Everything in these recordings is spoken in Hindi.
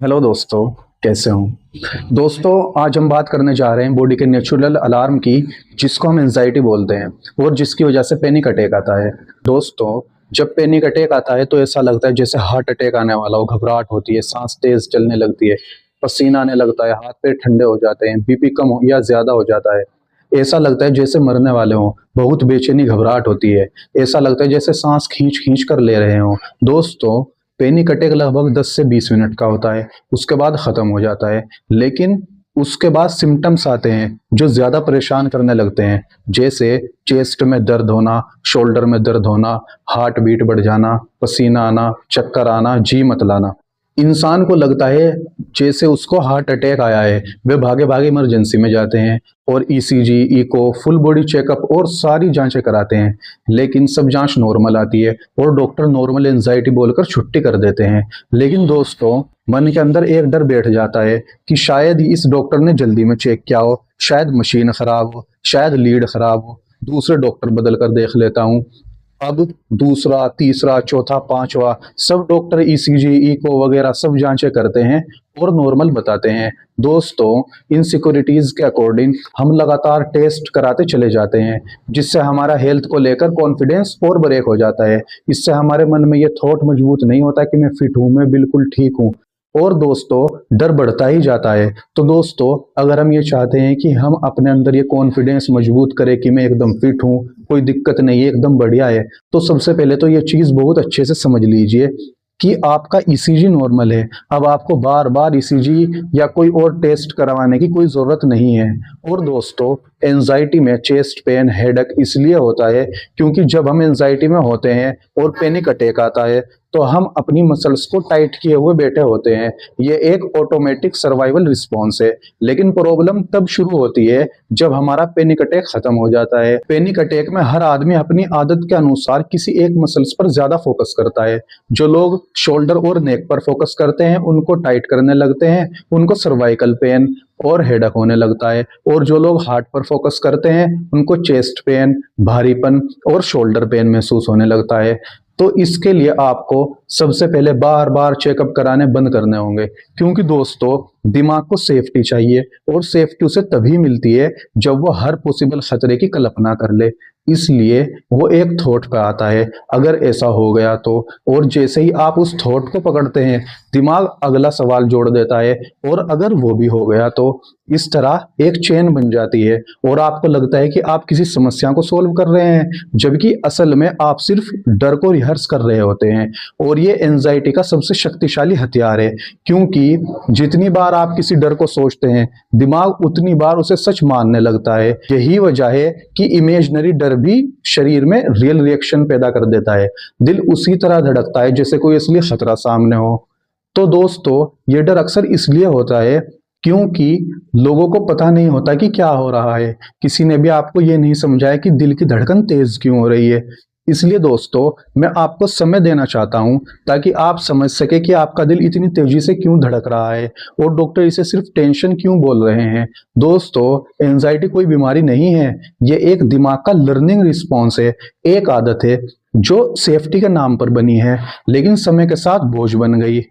हेलो दोस्तों, कैसे हो। दोस्तों, आज हम बात करने जा रहे हैं बॉडी के नेचुरल अलार्म की, जिसको हम एंजाइटी बोलते हैं और जिसकी वजह से पैनिक अटैक आता है। दोस्तों, जब पैनिक अटैक आता है तो ऐसा लगता है जैसे हार्ट अटैक आने वाला हो। घबराहट होती है, सांस तेज चलने लगती है, पसीना आने लगता है, हाथ पैर ठंडे हो जाते हैं, बीपी कम हो या ज्यादा हो जाता है। ऐसा लगता है जैसे मरने वाले हों। बहुत बेचैनी घबराहट होती है। ऐसा लगता है जैसे सांस खींच खींच कर ले रहे हों। दोस्तों, पैनिक अटैक लगभग 10 से 20 मिनट का होता है, उसके बाद खत्म हो जाता है। लेकिन उसके बाद सिम्टम्स आते हैं जो ज्यादा परेशान करने लगते हैं, जैसे चेस्ट में दर्द होना, शोल्डर में दर्द होना, हार्ट बीट बढ़ जाना, पसीना आना, चक्कर आना, जी मतलाना। इंसान को लगता है जैसे उसको हार्ट अटैक आया है। वे भागे भागे इमरजेंसी में जाते हैं और ECG, echo, full body checkup और सारी जांचें कराते हैं। लेकिन सब जांच नॉर्मल आती है और डॉक्टर नॉर्मल एंजाइटी बोलकर छुट्टी कर देते हैं। लेकिन दोस्तों, मन के अंदर एक डर बैठ जाता है कि शायद इस डॉक्टर ने जल्दी में चेक किया हो, शायद मशीन खराब हो, शायद लीड खराब हो, दूसरे डॉक्टर बदल कर देख लेता हूँ। अब दूसरा, तीसरा, चौथा, पांचवा सब डॉक्टर ईसीजी, इको वगैरह सब जांचें करते हैं और नॉर्मल बताते हैं। दोस्तों, इनसिक्योरिटीज के अकॉर्डिंग हम लगातार टेस्ट कराते चले जाते हैं, जिससे हमारा हेल्थ को लेकर कॉन्फिडेंस और ब्रेक हो जाता है। इससे हमारे मन में ये थॉट मजबूत नहीं होता कि मैं फिट हूं, मैं बिल्कुल ठीक हूं। और दोस्तों, डर बढ़ता ही जाता है। तो दोस्तों, अगर हम ये चाहते हैं कि हम अपने अंदर ये कॉन्फिडेंस मजबूत करें कि मैं एकदम फिट हूँ, कोई दिक्कत नहीं है, एकदम बढ़िया है, तो सबसे पहले तो ये चीज बहुत अच्छे से समझ लीजिए कि आपका ईसीजी नॉर्मल है। अब आपको बार बार ईसीजी या कोई और टेस्ट करवाने की कोई जरूरत नहीं है। और दोस्तों, एंजाइटी में चेस्ट पेन, हेडेक इसलिए होता है क्योंकि जब हम एंजाइटी में होते हैं और पैनिक अटैक आता है तो हम अपनी मसल्स को टाइट किए हुए बैठे होते हैं। ये एक ऑटोमेटिक सर्वाइवल रिस्पॉन्स है। लेकिन प्रॉब्लम तब शुरू होती है जब हमारा पैनिक अटैक खत्म हो जाता है। पैनिक अटैक में हर आदमी अपनी आदत के अनुसार किसी एक मसल्स पर ज्यादा फोकस करता है। जो लोग शोल्डर और नेक पर फोकस करते हैं उनको टाइट करने लगते हैं, उनको सर्वाइकल पेन और हेडक होने लगता है। और जो लोग हार्ट पर फोकस करते हैं उनको चेस्ट पेन, भारीपन और शोल्डर पेन महसूस होने लगता है। तो इसके लिए आपको सबसे पहले बार बार चेकअप कराने बंद करने होंगे, क्योंकि दोस्तों, दिमाग को सेफ्टी चाहिए और सेफ्टी उसे तभी मिलती है जब वो हर पॉसिबल खतरे की कल्पना कर ले। इसलिए वो एक थॉट पे आता है, अगर ऐसा हो गया तो। और जैसे ही आप उस थॉट को पकड़ते हैं, दिमाग अगला सवाल जोड़ देता है, और अगर वो भी हो गया तो। इस तरह एक चेन बन जाती है और आपको लगता है कि आप किसी समस्या को सोल्व कर रहे हैं, जबकि असल में आप सिर्फ डर को रिहर्स कर रहे होते हैं। और ये एंजाइटी का सबसे शक्तिशाली हथियार है, क्योंकि जितनी बार आप किसी डर को सोचते हैं, दिमाग उतनी बार उसे सच मानने लगता है। यही वजह है कि इमेजिनरी डर भी शरीर में रियल रिएक्शन पैदा कर देता है। दिल उसी तरह धड़कता है जैसे कोई असली खतरा सामने हो। तो दोस्तों, ये डर अक्सर इसलिए होता है क्योंकि लोगों को पता नहीं होता कि क्या हो रहा है। किसी ने भी आपको ये नहीं समझाया कि दिल की धड़कन तेज क्यों हो रही है। इसलिए दोस्तों, मैं आपको समय देना चाहता हूं ताकि आप समझ सके कि आपका दिल इतनी तेजी से क्यों धड़क रहा है और डॉक्टर इसे सिर्फ टेंशन क्यों बोल रहे हैं। दोस्तों, एंजाइटी कोई बीमारी नहीं है, ये एक दिमाग का लर्निंग रिस्पॉन्स है। एक आदत है जो सेफ्टी के नाम पर बनी है, लेकिन समय के साथ बोझ बन गई।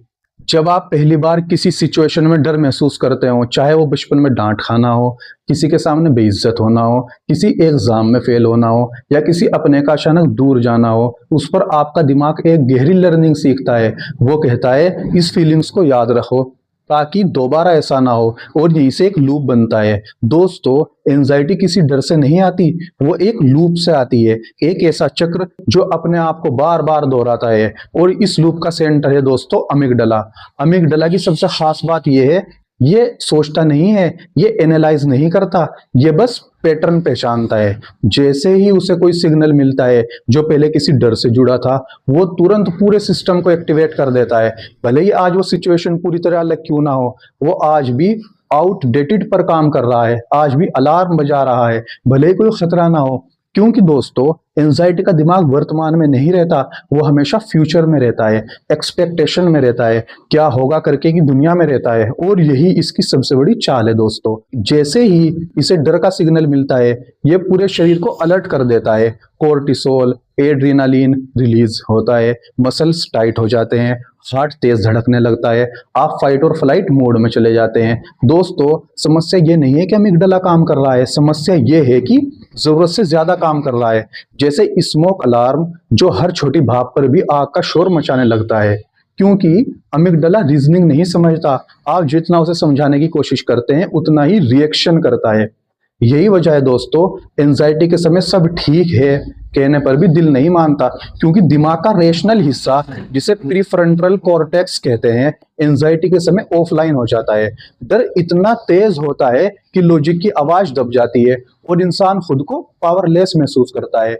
जब आप पहली बार किसी सिचुएशन में डर महसूस करते हो, चाहे वो बचपन में डांट खाना हो, किसी के सामने बेइज्जत होना हो, किसी एग्जाम में फेल होना हो, या किसी अपने का अचानक दूर जाना हो, उस पर आपका दिमाग एक गहरी लर्निंग सीखता है। वो कहता है इस फीलिंग्स को याद रखो ताकि दोबारा ऐसा ना हो, और यहीं से एक लूप बनता है। दोस्तों, एंजाइटी किसी डर से नहीं आती, वो एक लूप से आती है, एक ऐसा चक्र जो अपने आप को बार बार दोहराता है। और इस लूप का सेंटर है दोस्तों अमिगडला। अमिगडला की सबसे खास बात यह है, ये सोचता नहीं है, ये एनालाइज नहीं करता, ये बस पैटर्न पहचानता है। जैसे ही उसे कोई सिग्नल मिलता है जो पहले किसी डर से जुड़ा था, वो तुरंत पूरे सिस्टम को एक्टिवेट कर देता है। भले ही आज वो सिचुएशन पूरी तरह अलग क्यों ना हो, वो आज भी आउटडेटेड पर काम कर रहा है, आज भी अलार्म बजा रहा है, भले ही कोई खतरा ना हो। क्योंकि दोस्तों, एंजाइटी का दिमाग वर्तमान में नहीं रहता, वो हमेशा फ्यूचर में रहता है, एक्सपेक्टेशन में रहता है, क्या होगा करके की दुनिया में रहता है। और यही इसकी सबसे बड़ी चाल है दोस्तों। जैसे ही इसे डर का सिग्नल मिलता है, ये पूरे शरीर को अलर्ट कर देता है। कोर्टिसोल, एड्रेनालिन रिलीज होता है, मसल्स टाइट हो जाते हैं, हार्ट तेज धड़कने लगता है, आप फाइट और फ्लाइट मोड में चले जाते हैं। दोस्तों, समस्या ये नहीं है कि अमिगडाला काम कर रहा है, समस्या ये है कि जरूरत से ज्यादा काम कर रहा है। जैसे स्मोक अलार्म जो हर छोटी भाप पर भी आग का शोर मचाने लगता है, क्योंकि अमिगडाला रीजनिंग नहीं समझता। आप जितना उसे समझाने की कोशिश करते हैं उतना ही रिएक्शन करता है। यही वजह है दोस्तों, एंजाइटी के समय सब ठीक है कहने पर भी दिल नहीं मानता, क्योंकि दिमाग का रेशनल हिस्सा जिसे प्रीफ्रंटल कॉर्टेक्स कहते हैं, एंजाइटी के समय ऑफलाइन हो जाता है। डर इतना तेज होता है कि लॉजिक की आवाज दब जाती है और इंसान खुद को पावरलेस महसूस करता है।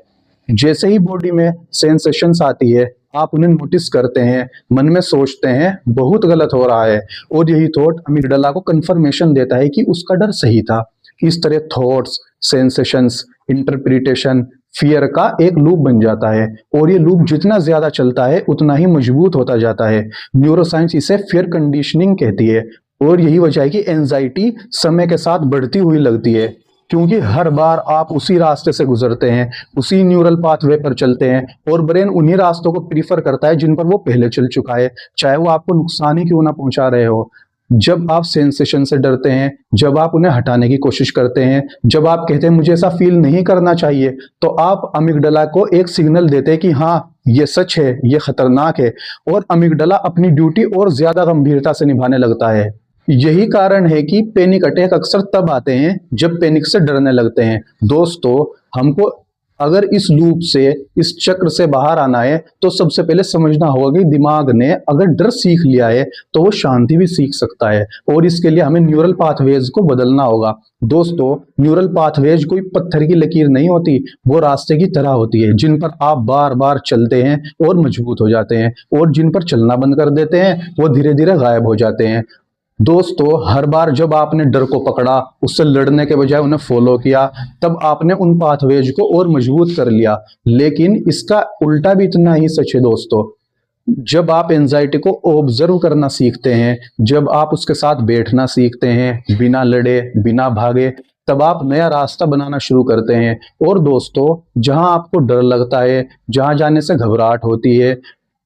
जैसे ही बॉडी में सेंसेशंस आती है, आप उन्हें नोटिस करते हैं, मन में सोचते हैं बहुत गलत हो रहा है, और यही थॉट अमिगडाला को कंफर्मेशन देता है कि उसका डर सही था। इस तरह थॉट्स, सेंसेशंस, इंटरप्रिटेशन, फियर का एक लूप बन जाता है, और ये लूप जितना ज्यादा चलता है उतना ही मजबूत होता जाता है। न्यूरोसाइंस इसे फियर कंडीशनिंग कहती है, और यही वजह है कि एंजाइटी समय के साथ बढ़ती हुई लगती है, क्योंकि हर बार आप उसी रास्ते से गुजरते हैं, उसी न्यूरल पाथवे पर चलते हैं, और ब्रेन उन्हीं रास्तों को प्रीफर करता है जिन पर वो पहले चल चुका है, चाहे वो आपको नुकसान ही क्यों ना पहुंचा रहे हो। जब आप सेंसेशन से डरते हैं, जब आप उन्हें हटाने की कोशिश करते हैं, जब आप कहते हैं मुझे ऐसा फील नहीं करना चाहिए, तो आप अमिगडाला को एक सिग्नल देते हैं कि हाँ ये सच है, ये खतरनाक है, और अमिगडाला अपनी ड्यूटी और ज्यादा गंभीरता से निभाने लगता है। यही कारण है कि पैनिक अटैक अक्सर तब आते हैं जब पैनिक से डरने लगते हैं। दोस्तों, हमको अगर इस लूप से, इस चक्र से बाहर आना है, तो सबसे पहले समझना होगा कि दिमाग ने अगर डर सीख लिया है तो वो शांति भी सीख सकता है, और इसके लिए हमें न्यूरल पाथवेज को बदलना होगा। दोस्तों, न्यूरल पाथवेज कोई पत्थर की लकीर नहीं होती, वो रास्ते की तरह होती है जिन पर आप बार बार चलते हैं और मजबूत हो जाते हैं, और जिन पर चलना बंद कर देते हैं वो धीरे धीरे गायब हो जाते हैं। दोस्तों, हर बार जब आपने डर को पकड़ा, उससे लड़ने के बजाय उन्हें फॉलो किया, तब आपने उन पाथवेज को और मजबूत कर लिया। लेकिन इसका उल्टा भी इतना ही सच है दोस्तों। जब आप एंजाइटी को ऑब्जर्व करना सीखते हैं, जब आप उसके साथ बैठना सीखते हैं बिना लड़े, बिना भागे, तब आप नया रास्ता बनाना शुरू करते हैं। और दोस्तों, जहां आपको डर लगता है, जहां जाने से घबराहट होती है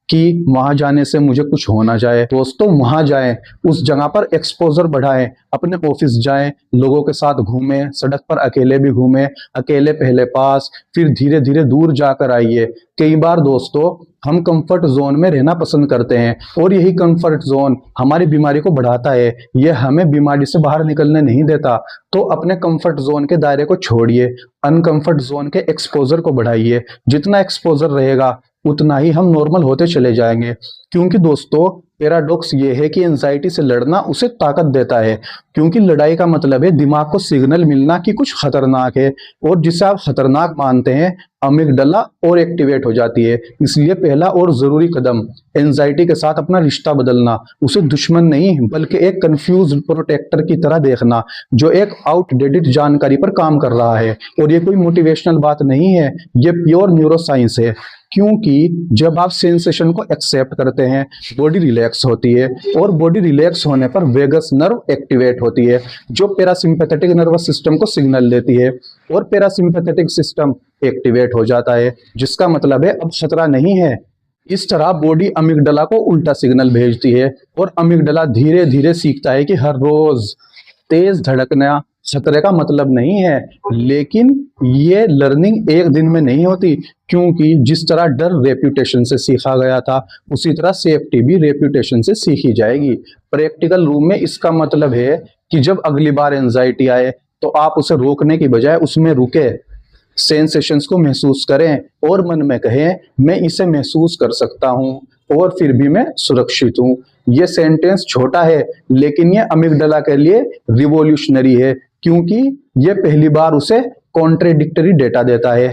कि वहां जाने से मुझे कुछ हो ना जाए, दोस्तों वहां जाएं, उस जगह पर एक्सपोजर बढ़ाएं, अपने ऑफिस जाएं, लोगों के साथ घूमें, सड़क पर अकेले भी घूमें, अकेले पहले पास, फिर धीरे धीरे दूर जाकर आइए। कई बार दोस्तों हम कंफर्ट जोन में रहना पसंद करते हैं, और यही कंफर्ट जोन हमारी बीमारी को बढ़ाता है, यह हमें बीमारी से बाहर निकलने नहीं देता। तो अपने कंफर्ट जोन के दायरे को छोड़िए, अनकंफर्ट जोन के एक्सपोजर को बढ़ाइए। जितना एक्सपोजर रहेगा उतना ही हम नॉर्मल होते चले जाएंगे, क्योंकि दोस्तों पैराडॉक्स ये है कि एंजाइटी से लड़ना उसे ताकत देता है, क्योंकि लड़ाई का मतलब है दिमाग को सिग्नल मिलना कि कुछ खतरनाक है, और जिसे आप खतरनाक मानते हैं अमिगडाला और एक्टिवेट हो जाती है। इसलिए पहला और जरूरी कदम एंजाइटी के साथ अपना रिश्ता बदलना, उसे दुश्मन नहीं बल्कि एक कंफ्यूज प्रोटेक्टर की तरह देखना, जो एक आउटडेटेड जानकारी पर काम कर रहा है। और ये कोई मोटिवेशनल बात नहीं है, ये प्योर न्यूरोसाइंस है, क्योंकि जब आप सेंसेशन को एक्सेप्ट करते हैं, बॉडी रिलैक्स होती है, और बॉडी रिलैक्स होने पर वेगस नर्व एक्टिवेट होती है, जो पैरासिम्पैथेटिक नर्वस सिस्टम को सिग्नल देती है, और पैरासिम्पैथेटिक सिस्टम एक्टिवेट हो जाता है, जिसका मतलब है अब खतरा नहीं है। इस तरह बॉडी अमिगडाला को उल्टा सिग्नल भेजती है, और अमिगडाला धीरे धीरे सीखता है कि हर रोज तेज धड़कना खतरे का मतलब नहीं है। लेकिन ये लर्निंग एक दिन में नहीं होती, क्योंकि जिस तरह डर रेप्यूटेशन से सीखा गया था, उसी तरह सेफ्टी भी रेप्यूटेशन से सीखी जाएगी। प्रैक्टिकल रूम में इसका मतलब है कि जब अगली बार एंजाइटी आए तो आप उसे रोकने की बजाय उसमें रुके, सेंसेशंस को महसूस करें, और मन में कहें मैं इसे महसूस कर सकता हूं और फिर भी मैं सुरक्षित हूं। यह सेंटेंस छोटा है, लेकिन यह अमिगडाला के लिए रिवॉल्यूशनरी है, क्योंकि यह पहली बार उसे कॉन्ट्रेडिक्टरी डेटा देता है।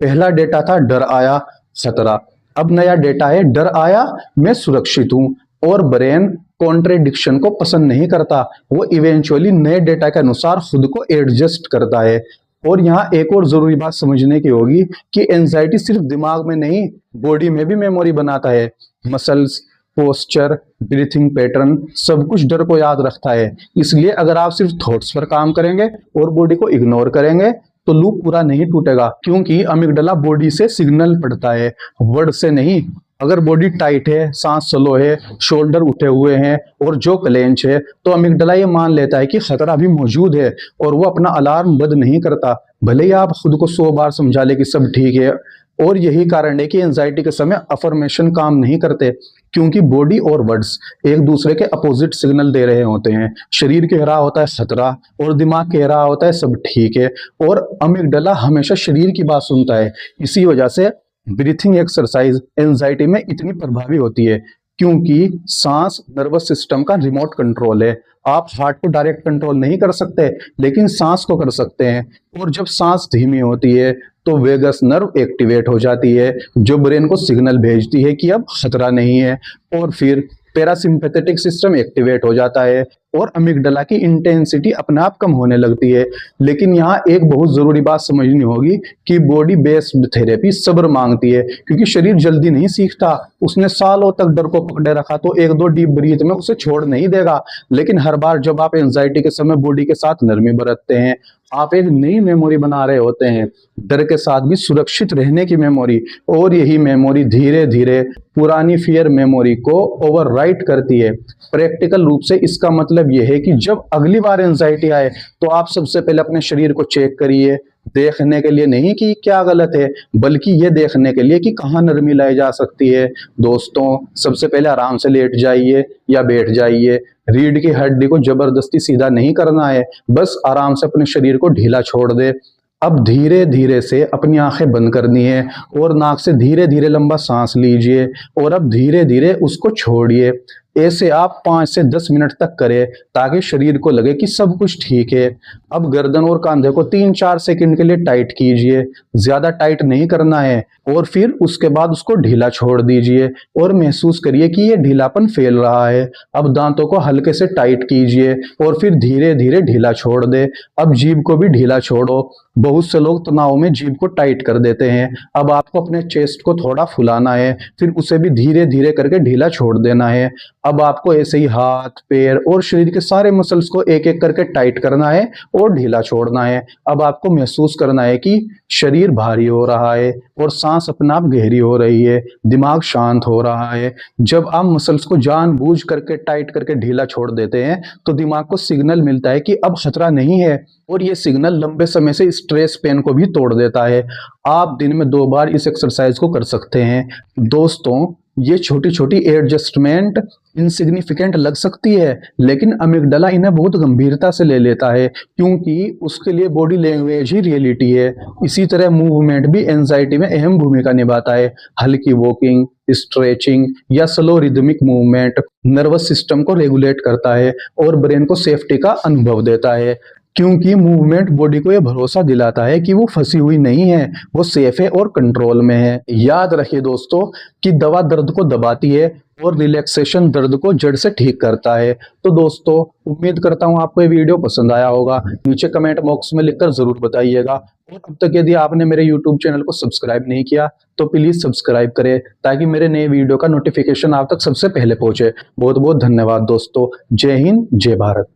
पहला डेटा था डर आया खतरा, अब नया डेटा है डर आया मैं सुरक्षित हूं, और ब्रेन कॉन्ट्रेडिक्शन को पसंद नहीं करता, वो इवेंचुअली नए डेटा के अनुसार खुद को एडजस्ट करता है। और यहाँ एक और जरूरी बात समझने की होगी कि एंजाइटी सिर्फ दिमाग में नहीं, बॉडी में भी मेमोरी बनाता है। मसल्स, पोस्चर, ब्रीथिंग पैटर्न, सब कुछ डर को याद रखता है। इसलिए अगर आप सिर्फ थॉट्स पर काम करेंगे और बॉडी को इग्नोर करेंगे तो लूप पूरा नहीं टूटेगा, क्योंकि अमिगडाला बॉडी से सिग्नल पढ़ता है, वर्ड से नहीं। अगर बॉडी टाइट है, सांस स्लो है, शोल्डर उठे हुए हैं और जो क्लेंच है, तो अमिगडाला ये मान लेता है कि खतरा भी मौजूद है और वो अपना अलार्म बंद नहीं करता, भले ही आप खुद को 100 बार समझा ले कि सब ठीक है। और यही कारण है कि एंजाइटी के समय अफर्मेशन काम नहीं करते, क्योंकि बॉडी और वर्ड्स एक दूसरे के अपोजिट सिग्नल दे रहे होते हैं। शरीर कह रहा होता है खतरा और दिमाग कह रहा होता है सब ठीक है, और अमिगडाला हमेशा शरीर की बात सुनता है। इसी वजह से ब्रीथिंग एक्सरसाइज एंजाइटी में इतनी प्रभावी होती है, क्योंकि सांस नर्वस सिस्टम का रिमोट कंट्रोल है। आप हार्ट को डायरेक्ट कंट्रोल नहीं कर सकते, लेकिन सांस को कर सकते हैं। और जब सांस धीमी होती है तो वेगस नर्व एक्टिवेट हो जाती है, जो ब्रेन को सिग्नल भेजती है कि अब खतरा नहीं है, और फिर पैरासिम्पैथेटिक सिस्टम एक्टिवेट हो जाता है और अमिगडाला की इंटेंसिटी अपने आप कम होने लगती है। लेकिन यहाँ एक बहुत जरूरी बात समझनी होगी कि बॉडी बेस्ड थेरेपी सब्र मांगती है, क्योंकि शरीर जल्दी नहीं सीखता। उसने सालों तक डर को पकड़े रखा तो एक दो डीप ब्रीथ में उसे छोड़ नहीं देगा। लेकिन हर बार जब आप एंजाइटी के समय बॉडी के साथ नरमी बरतते हैं, आप एक नई मेमोरी बना रहे होते हैं, डर के साथ भी सुरक्षित रहने की मेमोरी। और यही मेमोरी धीरे धीरे पुरानी फियर मेमोरी को ओवरराइट करती है। प्रैक्टिकल रूप से इसका मतलब यह है कि जब अगली बार एंजाइटी आए तो आप सबसे पहले अपने शरीर को चेक करिए, देखने के लिए नहीं कि क्या गलत है, बल्कि ये देखने के लिए कि कहाँ नरमी लाई जा सकती है। दोस्तों, सबसे पहले आराम से लेट जाइए या बैठ जाइए। रीढ़ की हड्डी को जबरदस्ती सीधा नहीं करना है, बस आराम से अपने शरीर को ढीला छोड़ दे। अब धीरे धीरे से अपनी आंखें बंद करनी है और नाक से धीरे धीरे लंबा सांस लीजिए, और अब धीरे धीरे उसको छोड़िए। ऐसे आप 5 से 10 मिनट तक करें, ताकि शरीर को लगे कि सब कुछ ठीक है। अब गर्दन और कंधे को 3-4 सेकंड के लिए टाइट कीजिए, ज्यादा टाइट नहीं करना है, और फिर उसके बाद उसको ढीला छोड़ दीजिए और महसूस करिए कि ये ढीलापन फैल रहा है। अब दांतों को हल्के से टाइट कीजिए और फिर धीरे धीरे ढीला छोड़ दे। अब जीभ को भी ढीला छोड़ो। बहुत से लोग तनाव में जीभ को टाइट कर देते हैं। अब आपको अपने चेस्ट को थोड़ा फुलाना है, फिर उसे भी धीरे धीरे करके ढीला छोड़ देना है। अब आपको ऐसे ही हाथ, पैर और शरीर के सारे मसल्स को एक एक करके टाइट करना है और ढीला छोड़ना है। अब आपको महसूस करना है कि शरीर भारी हो रहा है और सांस अपने आप गहरी हो रही है, दिमाग शांत हो रहा है। जब आप मसल्स को जानबूझ करके टाइट करके ढीला छोड़ देते हैं, तो दिमाग को सिग्नल मिलता है कि अब खतरा नहीं है, और ये सिग्नल लंबे समय से स्ट्रेस पेन को भी तोड़ देता है। आप दिन में 2 बार इस एक्सरसाइज को कर सकते हैं। दोस्तों, ये छोटी छोटी एडजस्टमेंट इनसिग्निफिकेंट लग सकती है, लेकिन अमिगडाला इन्हें बहुत गंभीरता से ले लेता है, क्योंकि उसके लिए बॉडी लैंग्वेज ही रियलिटी है। इसी तरह मूवमेंट भी एंजाइटी में अहम भूमिका निभाता है। हल्की वॉकिंग, स्ट्रेचिंग या slow rhythmic movement nervous system को रेगुलेट करता है और ब्रेन को सेफ्टी का अनुभव देता है, क्योंकि मूवमेंट बॉडी को यह भरोसा दिलाता है कि वो फंसी हुई नहीं है, वो सेफ है और कंट्रोल में है। याद रखिए दोस्तों कि दवा दर्द को दबाती है और रिलैक्सेशन दर्द को जड़ से ठीक करता है। तो दोस्तों, उम्मीद करता हूं आपको ये वीडियो पसंद आया होगा। नीचे कमेंट बॉक्स में लिखकर जरूर बताइएगा, और अब तक यदि आपने मेरे यूट्यूब चैनल को सब्सक्राइब नहीं किया तो प्लीज सब्सक्राइब करें, ताकि मेरे नए वीडियो का नोटिफिकेशन आप तक सबसे पहले पहुंचे। बहुत बहुत धन्यवाद दोस्तों। जय हिंद, जय भारत।